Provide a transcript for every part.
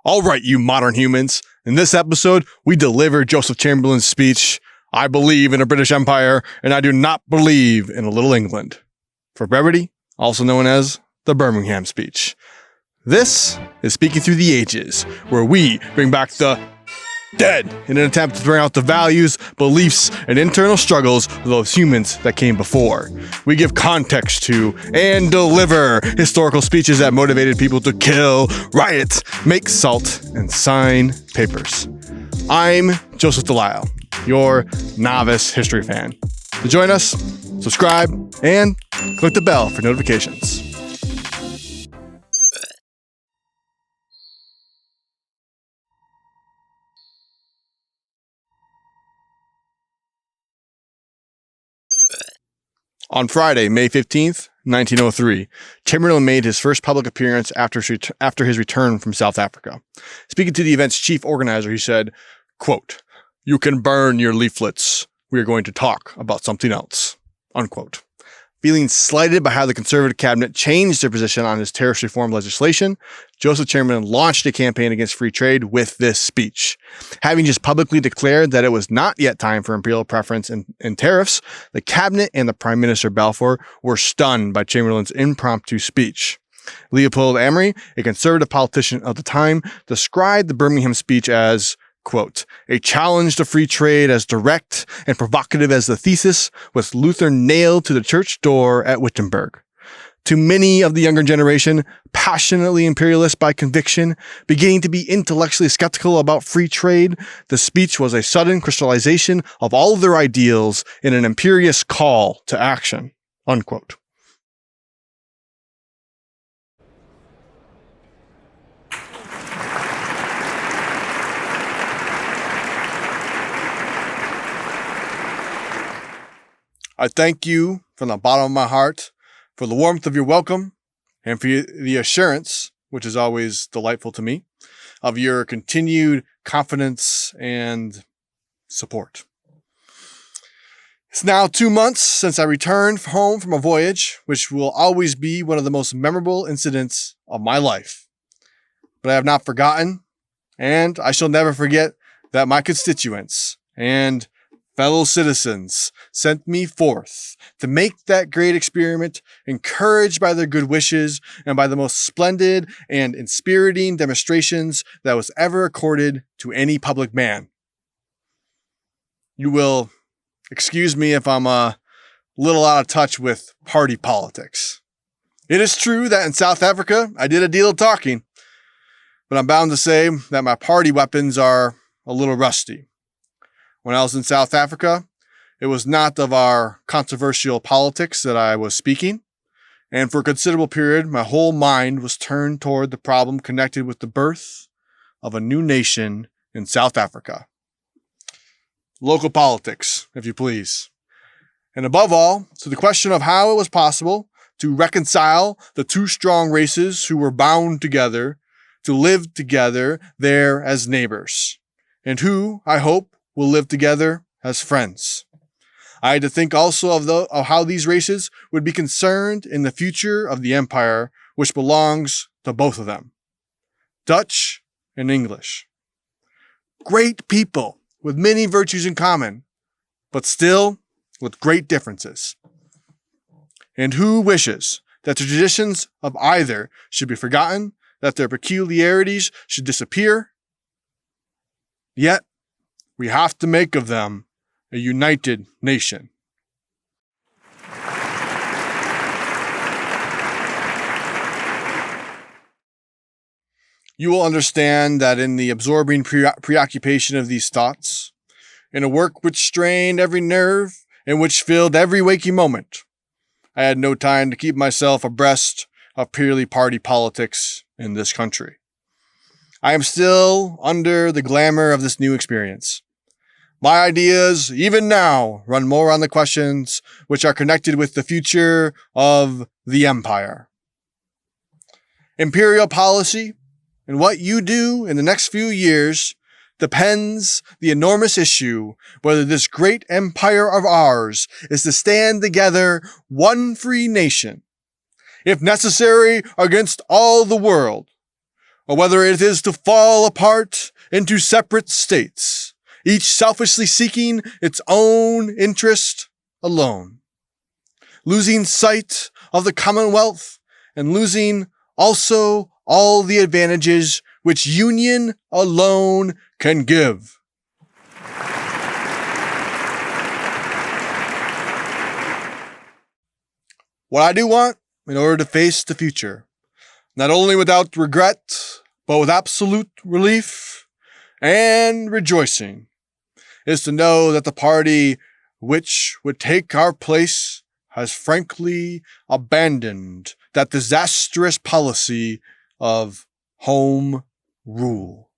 All right, you modern humans. In this episode, we deliver Joseph Chamberlain's speech, I believe in a British Empire, and I do not believe in a little England. For brevity, also known as the Birmingham Speech. This is Speaking Through the Ages, where we bring back the dead in an attempt to bring out the values, beliefs, and internal struggles of those humans that came before. We give context to and deliver historical speeches that motivated people to kill, riot, make salt, and sign papers. I'm Joseph Delisle, your novice history fan. To join us, subscribe, and click the bell for notifications. On Friday, May 15th, 1903, Chamberlain made his first public appearance after his return from South Africa. Speaking to the event's chief organizer, he said, quote, "You can burn your leaflets. We are going to talk about something else," unquote. Feeling slighted by how the Conservative cabinet changed their position on his tariff reform legislation, Joseph Chamberlain launched a campaign against free trade with this speech. Having just publicly declared that it was not yet time for imperial preference and tariffs, the cabinet and the Prime Minister Balfour were stunned by Chamberlain's impromptu speech. Leopold Amory, a conservative politician of the time, described the Birmingham speech as, quote, "a challenge to free trade as direct and provocative as the thesis with Luther nailed to the church door at Wittenberg." To many of the younger generation, passionately imperialist by conviction, beginning to be intellectually skeptical about free trade, the speech was a sudden crystallization of all of their ideals in an imperious call to action, unquote. I thank you from the bottom of my heart for the warmth of your welcome and for the assurance, which is always delightful to me, of your continued confidence and support. It's now 2 months since I returned home from a voyage, which will always be one of the most memorable incidents of my life. But I have not forgotten, and I shall never forget that my constituents and fellow citizens sent me forth to make that great experiment, encouraged by their good wishes and by the most splendid and inspiriting demonstrations that was ever accorded to any public man. You will excuse me if I'm a little out of touch with party politics. It is true that in South Africa, I did a deal of talking, but I'm bound to say that my party weapons are a little rusty. When I was in South Africa, it was not of our controversial politics that I was speaking, and for a considerable period, my whole mind was turned toward the problem connected with the birth of a new nation in South Africa. Local politics, if you please. And above all, to the question of how it was possible to reconcile the two strong races who were bound together to live together there as neighbors, and who, I hope, will live together as friends. I had to think also of how these races would be concerned in the future of the empire, which belongs to both of them, Dutch and English. Great people with many virtues in common, but still with great differences. And who wishes that the traditions of either should be forgotten, that their peculiarities should disappear? Yet, we have to make of them a united nation. You will understand that in the absorbing preoccupation of these thoughts, in a work which strained every nerve and which filled every waking moment, I had no time to keep myself abreast of purely party politics in this country. I am still under the glamour of this new experience. My ideas, even now, run more on the questions which are connected with the future of the empire. Imperial policy and what you do in the next few years depends the enormous issue whether this great empire of ours is to stand together one free nation, if necessary against all the world, or whether it is to fall apart into separate states, each selfishly seeking its own interest alone, losing sight of the Commonwealth and losing also all the advantages which union alone can give. What I do want, in order to face the future, not only without regret, but with absolute relief and rejoicing, is to know that the party which would take our place has frankly abandoned that disastrous policy of home rule,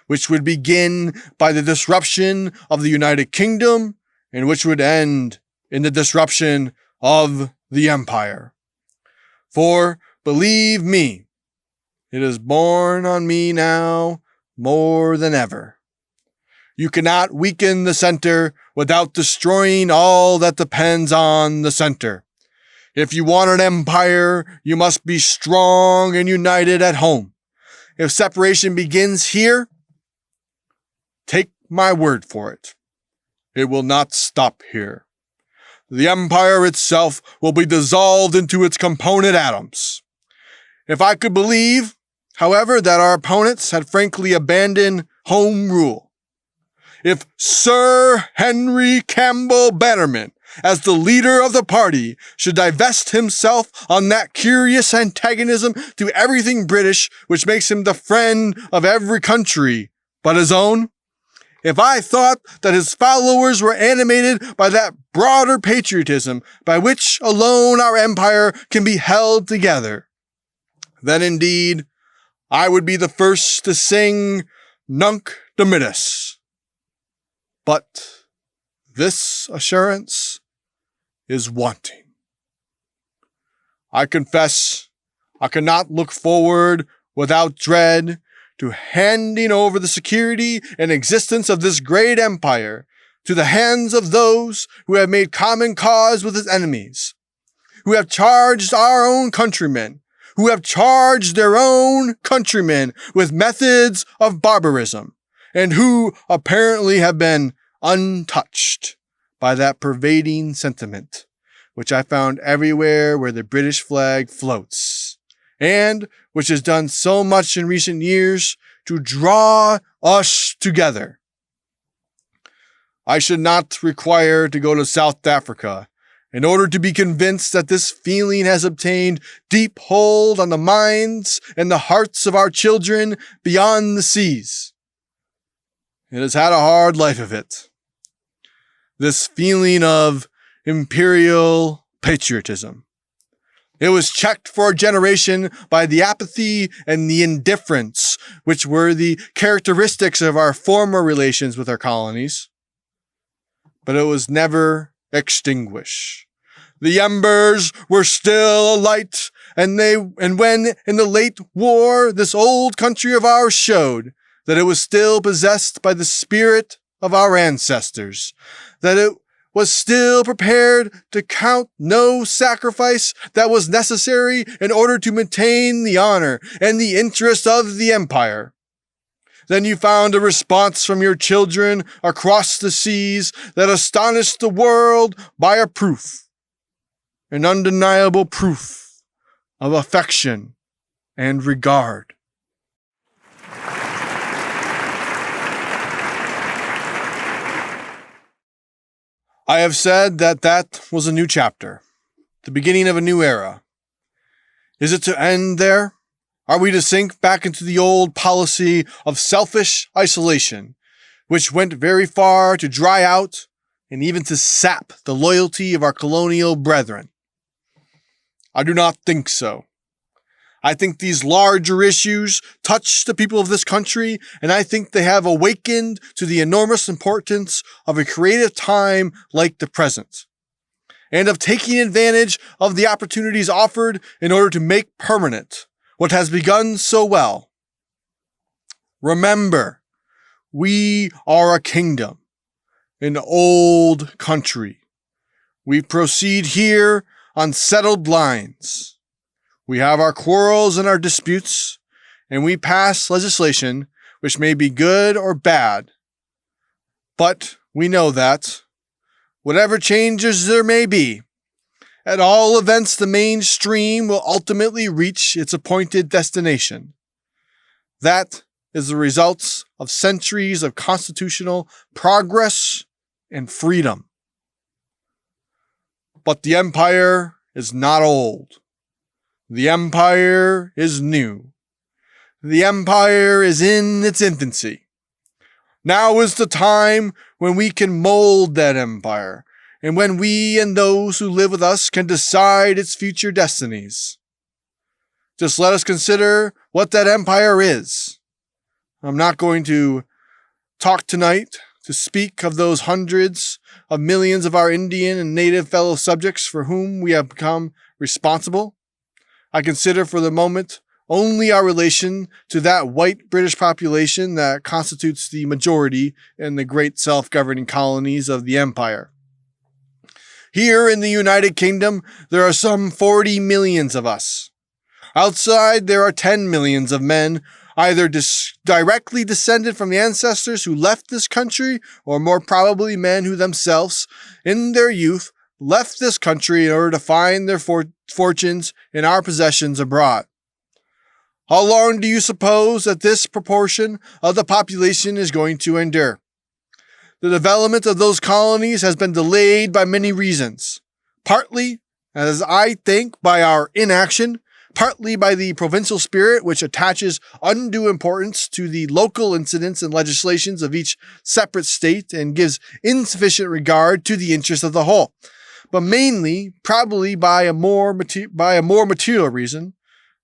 which would begin by the disruption of the United Kingdom and which would end in the disruption of the empire. For, believe me, it is borne on me now more than ever. You cannot weaken the center without destroying all that depends on the center. If you want an empire, you must be strong and united at home. If separation begins here, take my word for it, it will not stop here. The empire itself will be dissolved into its component atoms. If I could believe, however, that our opponents had frankly abandoned home rule, if Sir Henry Campbell Bannerman, as the leader of the party, should divest himself on that curious antagonism to everything British which makes him the friend of every country but his own, if I thought that his followers were animated by that broader patriotism by which alone our empire can be held together, then indeed I would be the first to sing Nunc Dimittis. But this assurance is wanting. I confess I cannot look forward without dread to handing over the security and existence of this great empire to the hands of those who have made common cause with its enemies, who have charged our own countrymen, who have charged their own countrymen with methods of barbarism, and who apparently have been untouched by that pervading sentiment, which I found everywhere where the British flag floats, and which has done so much in recent years to draw us together. I should not require to go to South Africa in order to be convinced that this feeling has obtained deep hold on the minds and the hearts of our children beyond the seas. It has had a hard life of it. This feeling of imperial patriotism. It was checked for a generation by the apathy and the indifference, which were the characteristics of our former relations with our colonies. But it was never extinguished. The embers were still alight, and when in the late war this old country of ours showed that it was still possessed by the spirit of our ancestors, that it was still prepared to count no sacrifice that was necessary in order to maintain the honor and the interest of the empire. Then you found a response from your children across the seas that astonished the world by a proof, an undeniable proof of affection and regard. I have said that was a new chapter, the beginning of a new era. Is it to end there? Are we to sink back into the old policy of selfish isolation, which went very far to dry out and even to sap the loyalty of our colonial brethren? I do not think so. I think these larger issues touch the people of this country, and I think they have awakened to the enormous importance of a creative time like the present, and of taking advantage of the opportunities offered in order to make permanent what has begun so well. Remember, we are a kingdom, an old country. We proceed here on settled lines. We have our quarrels and our disputes, and we pass legislation which may be good or bad, but we know that, whatever changes there may be, at all events the mainstream will ultimately reach its appointed destination. That is the results of centuries of constitutional progress and freedom. But the empire is not old. The empire is new. The empire is in its infancy. Now is the time when we can mold that empire, and when we and those who live with us can decide its future destinies. Just let us consider what that empire is. I'm not going to talk tonight to speak of those hundreds of millions of our Indian and native fellow subjects for whom we have become responsible. I consider for the moment only our relation to that white British population that constitutes the majority in the great self-governing colonies of the empire. Here in the United Kingdom, there are some 40 millions of us. Outside, there are 10 millions of men, either directly descended from the ancestors who left this country, or more probably men who themselves, in their youth, left this country in order to find their fortunes in our possessions abroad. How long do you suppose that this proportion of the population is going to endure? The development of those colonies has been delayed by many reasons, partly, as I think, by our inaction, partly by the provincial spirit which attaches undue importance to the local incidents and legislations of each separate state and gives insufficient regard to the interests of the whole, but mainly, probably by a more material reason,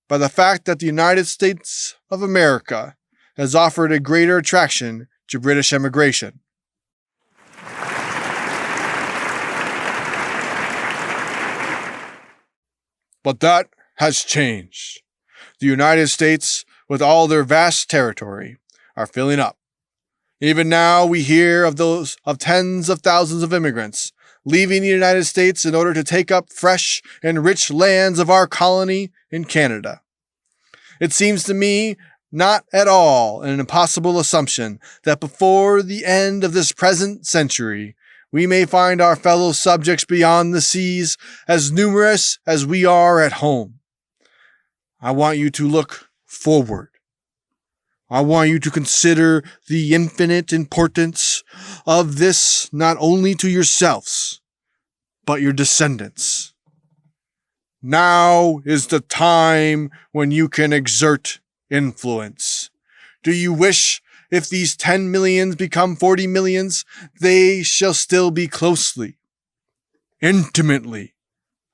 by the fact that the United States of America has offered a greater attraction to British emigration. But that has changed. The United States, with all their vast territory, are filling up. Even now we hear of tens of thousands of immigrants leaving the United States in order to take up fresh and rich lands of our colony in Canada. It seems to me not at all an impossible assumption that before the end of this present century, we may find our fellow subjects beyond the seas as numerous as we are at home. I want you to look forward. I want you to consider the infinite importance of this not only to yourselves, but your descendants. Now is the time when you can exert influence. Do you wish, if these 10 millions become 40 millions, they shall still be closely, intimately,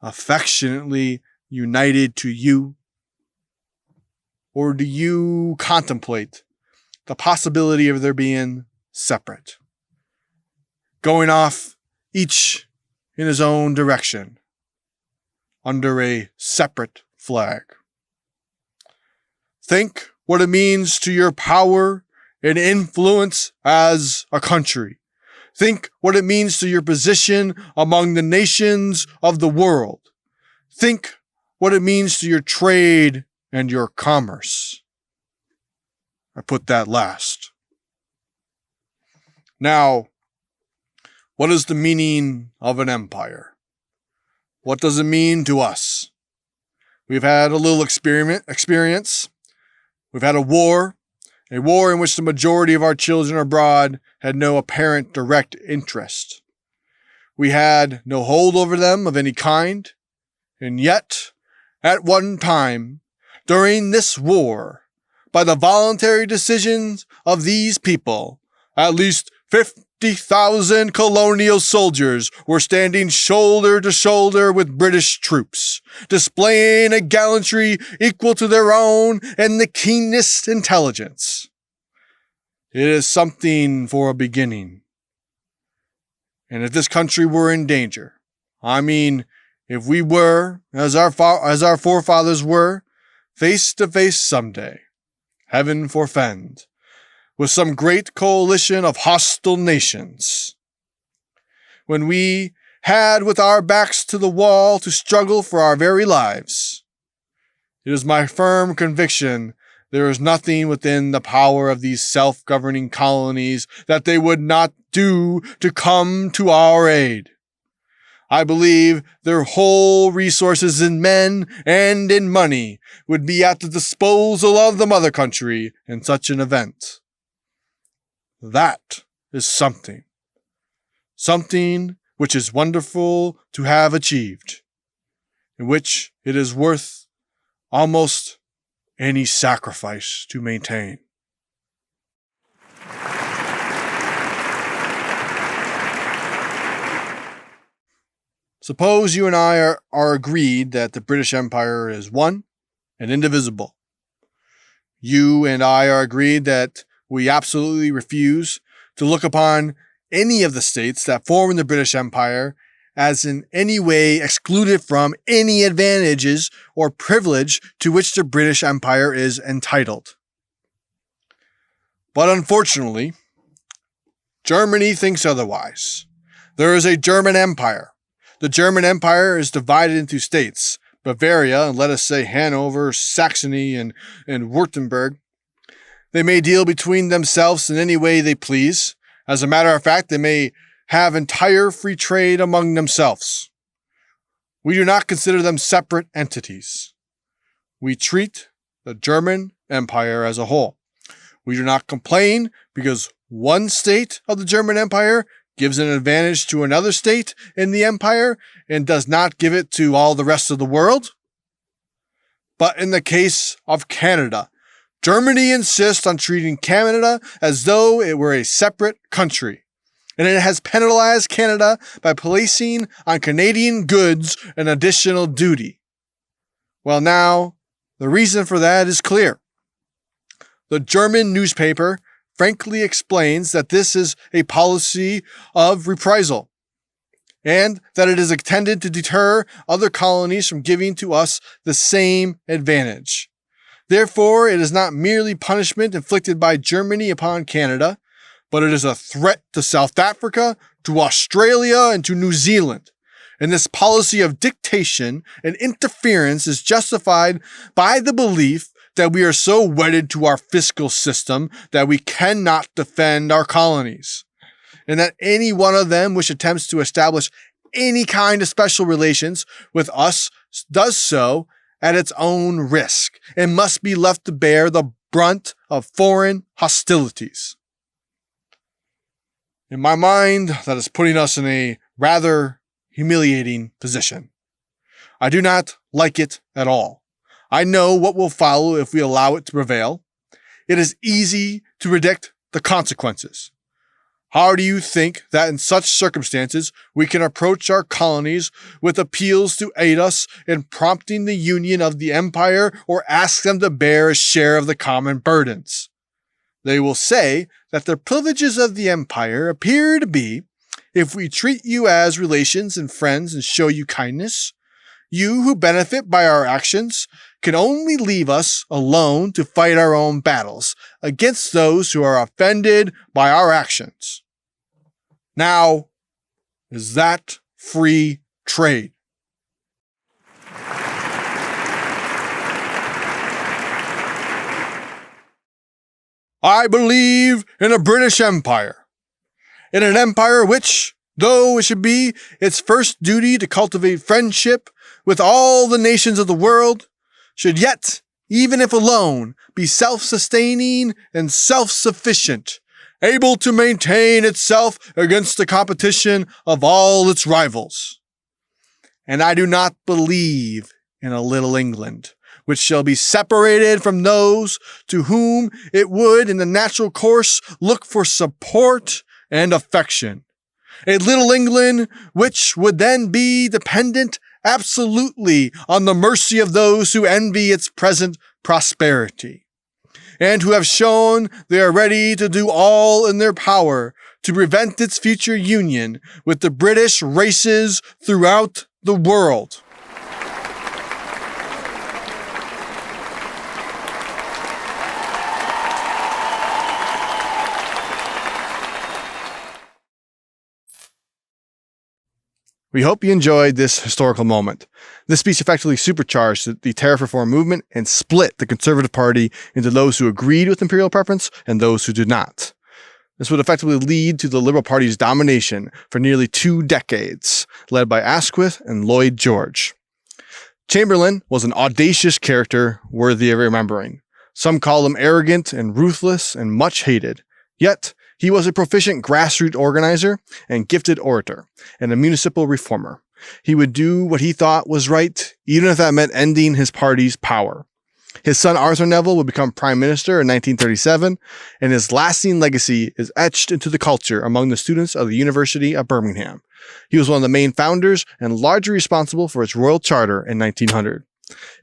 affectionately united to you? Or do you contemplate the possibility of their being separate, going off each in his own direction, under a separate flag? Think what it means to your power and influence as a country. Think what it means to your position among the nations of the world. Think what it means to your trade and your commerce. I put that last. Now, what is the meaning of an empire? What does it mean to us? We've had a little experience. We've had a war in which the majority of our children abroad had no apparent direct interest. We had no hold over them of any kind, and yet, at one time, during this war, by the voluntary decisions of these people, at least 50,000 colonial soldiers were standing shoulder to shoulder with British troops, displaying a gallantry equal to their own and the keenest intelligence. It is something for a beginning. And if this country were in danger, I mean, if we were, as our forefathers were, face to face someday, heaven forfend, with some great coalition of hostile nations, when we had with our backs to the wall to struggle for our very lives, it is my firm conviction There is nothing within the power of these self-governing colonies that they would not do to come to our aid. I believe their whole resources in men and in money would be at the disposal of the mother country in such an event. That is something. Something which is wonderful to have achieved, in which it is worth almost any sacrifice to maintain. Suppose you and I are agreed that the British Empire is one and indivisible. You and I are agreed that we absolutely refuse to look upon any of the states that form the British Empire as in any way excluded from any advantages or privilege to which the British Empire is entitled. But unfortunately, Germany thinks otherwise. There is a German Empire. The German Empire is divided into states. Bavaria, and let us say Hanover, Saxony, and Württemberg. They may deal between themselves in any way they please. As a matter of fact, they may have entire free trade among themselves. We do not consider them separate entities. We treat the German Empire as a whole. We do not complain because one state of the German Empire gives an advantage to another state in the empire and does not give it to all the rest of the world. But in the case of Canada, Germany insists on treating Canada as though it were a separate country, and it has penalized Canada by placing on Canadian goods an additional duty. Well, now, the reason for that is clear. The German newspaper frankly explains that this is a policy of reprisal, and that it is intended to deter other colonies from giving to us the same advantage. Therefore, it is not merely punishment inflicted by Germany upon Canada, but it is a threat to South Africa, to Australia, and to New Zealand. And this policy of dictation and interference is justified by the belief that we are so wedded to our fiscal system that we cannot defend our colonies, and that any one of them which attempts to establish any kind of special relations with us does so at its own risk and must be left to bear the brunt of foreign hostilities. In my mind, that is putting us in a rather humiliating position. I do not like it at all. I know what will follow if we allow it to prevail. It is easy to predict the consequences. How do you think that in such circumstances we can approach our colonies with appeals to aid us in prompting the union of the empire or ask them to bear a share of the common burdens? They will say that the privileges of the empire appear to be, if we treat you as relations and friends and show you kindness, you who benefit by our actions can only leave us alone to fight our own battles against those who are offended by our actions. Now, is that free trade? I believe in a British Empire, in an empire which, though it should be its first duty to cultivate friendship with all the nations of the world, should yet, even if alone, be self-sustaining and self-sufficient, able to maintain itself against the competition of all its rivals. And I do not believe in a little England, which shall be separated from those to whom it would, in the natural course, look for support and affection. A little England which would then be dependent absolutely on the mercy of those who envy its present prosperity, and who have shown they are ready to do all in their power to prevent its future union with the British races throughout the world. We hope you enjoyed this historical moment. This speech effectively supercharged the tariff reform movement and split the Conservative Party into those who agreed with imperial preference and those who did not. This would effectively lead to the Liberal Party's domination for nearly 2 decades, led by Asquith and Lloyd George. Chamberlain was an audacious character worthy of remembering. Some call him arrogant and ruthless and much hated. Yet, he was a proficient grassroots organizer and gifted orator, and a municipal reformer. He would do what he thought was right, even if that meant ending his party's power. His son Arthur Neville would become Prime Minister in 1937, and his lasting legacy is etched into the culture among the students of the University of Birmingham. He was one of the main founders and largely responsible for its royal charter in 1900.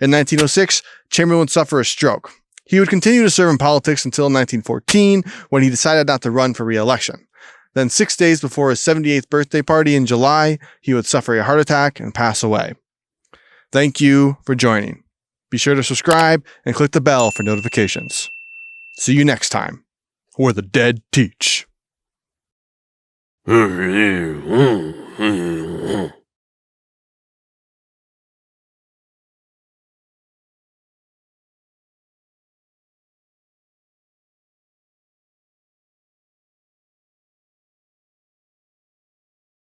In 1906, Chamberlain would suffer a stroke. He would continue to serve in politics until 1914, when he decided not to run for re-election. Then 6 days before his 78th birthday party in July, he would suffer a heart attack and pass away. Thank you for joining. Be sure to subscribe and click the bell for notifications. See you next time, where the dead teach.